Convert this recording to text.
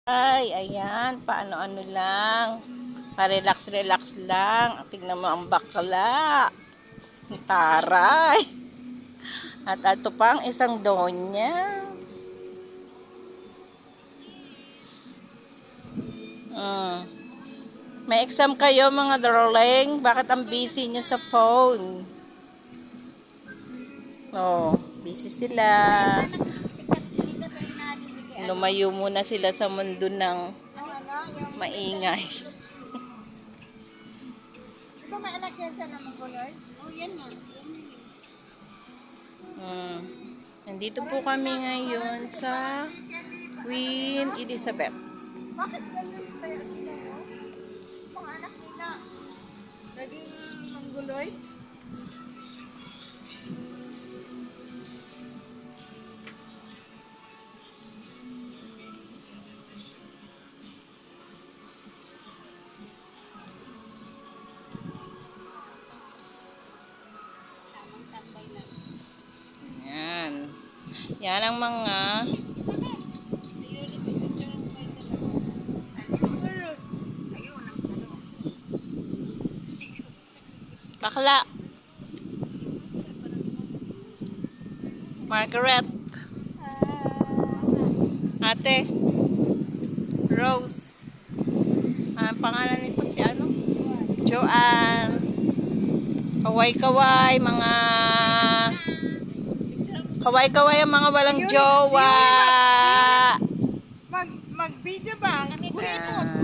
Ay, ayan, paano-ano lang. Pa-relax-relax lang. Tingnan mo ang bakla. Ang taray. At ito pa ang isang donya. Mm. May exam kayo mga darling. Bakit ang busy niyo sa phone? Oh, busy sila. Lumayo muna sila sa mundo ng maingay. Diba may anak yan sa namang kulay? Oh, yan nga. Nandito po kami ngayon sa Queen Elizabeth. Bakit ganyan kaya sila mo? Mga anak nila. Naging mangguloy? Yan. Yan ang mga bakla. Margaret. Ate. Rose. Ang pangalan nito si ano? Joanne. Kaway-kaway, mga kaway-kaway ang mga walang jowa. Mag-video ba? Kunin mo.